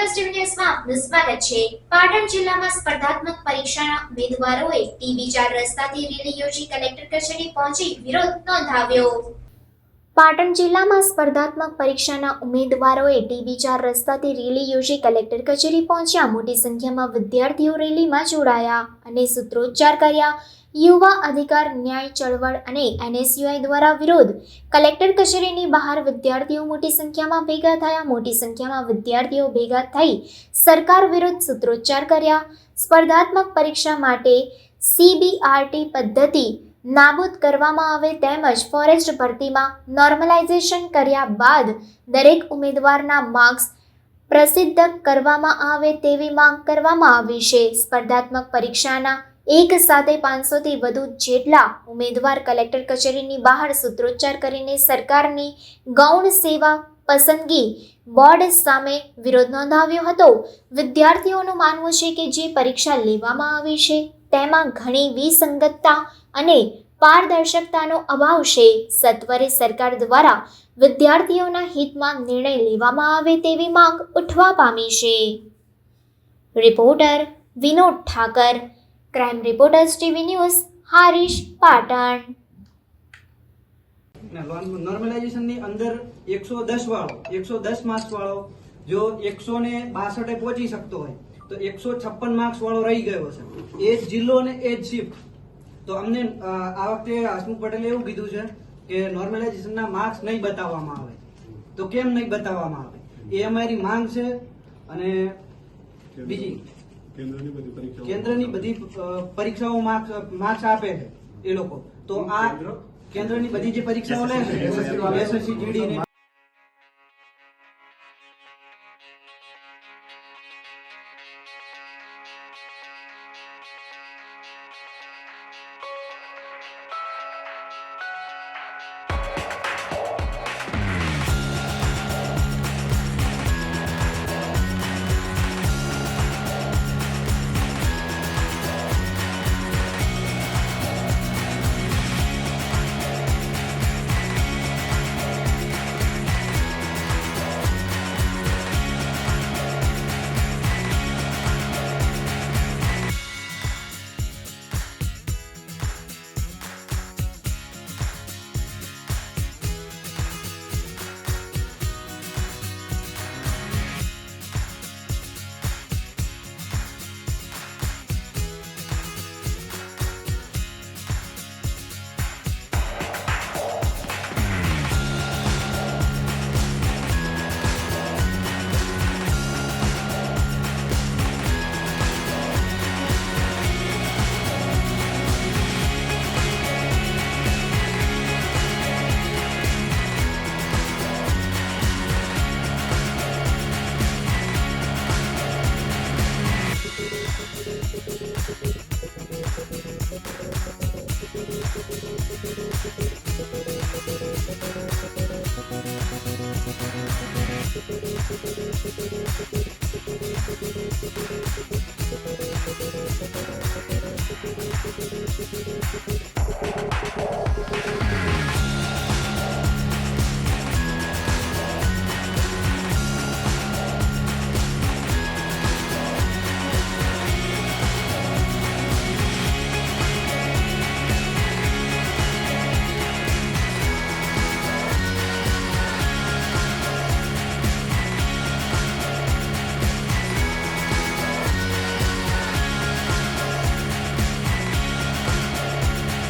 Reporters TV ન્યૂઝમાં આપનું સ્વાગત છે। પાટણ જિલ્લામાં સ્પર્ધાત્મક પરીક્ષાના ઉમેદવારોએ ટી4 રસ્તાથી રેલી યોજી કલેક્ટર કચેરી પહોંચી વિરોધ નોંધાવ્યો। પાટણ જિલ્લામાં સ્પર્ધાત્મક પરીક્ષાના ઉમેદવારોએ ટી4 રસ્તાથી રેલી યોજી કલેક્ટર કચેરી પહોંચ્યા। મોટી સંખ્યામાં વિદ્યાર્થીઓ રેલીમાં જોડાયા અને સૂત્રોચ્ચાર કર્યા। યુવા અધિકાર ન્યાય ચળવળ અને NSUI દ્વારા વિરોધ। કલેક્ટર કચેરીની બહાર વિદ્યાર્થીઓ મોટી સંખ્યામાં ભેગા થયા। મોટી સંખ્યામાં વિદ્યાર્થીઓ ભેગા થઈ સરકાર વિરુદ્ધ સૂત્રોચ્ચાર કર્યા। સ્પર્ધાત્મક પરીક્ષા માટે CBRT પદ્ધતિ નાબૂદ કરવામાં આવે તેમજ ફોરેસ્ટ ભરતીમાં નોર્મલાઇઝેશન કર્યા બાદ દરેક ઉમેદવારના માર્ક્સ પ્રસિદ્ધ કરવામાં આવે તેવી માંગ કરવામાં આવી છે। સ્પર્ધાત્મક પરીક્ષાના એક સાથે 500 થી વધુ જેટલા ઉમેદવાર કલેક્ટર કચેરીની બહાર સૂત્રોચ્ચાર કરીને સરકારની ગૌણ સેવા પસંદગી બોર્ડ સામે વિરોધ નોંધાવ્યો હતો। વિદ્યાર્થીઓનું માનવું છે કે જે પરીક્ષા લેવામાં આવી છે તેમાં ઘણી વિસંગતતા અને પારદર્શકતાનો અભાવ છે। સત્વરે સરકાર દ્વારા વિદ્યાર્થીઓના હિતમાં નિર્ણય લેવામાં આવે તેવી માંગ ઉઠવા પામી છે। Reporter Vinod Thakar, crime reporters TV news, Harij, Patan. Normalization ની અંદર 110 વાળો 110 માર્ક્સ વાળો જો 162 પહોંચી શકતો હોય તો 156 માર્ક્સ વાળો રહી ગયો છે। એ જ જિલ્લો અને એ જ શિફ્ટ તો અમને આ વખતે હસમુખ પટેલે એવું કીધું છે કે નોર્મલાઇઝેશનના માર્ક્સ નહીં બતાવવામાં આવે। તો કેમ નહીં બતાવવામાં આવે એ અમારી માંગ છે। અને બીજી કેન્દ્રની બધી પરીક્ષાઓ માર્ક્સ આપે છે એ લોકો, તો આ કેન્દ્રની બધી જે પરીક્ષાઓ લે છે SSC GD ને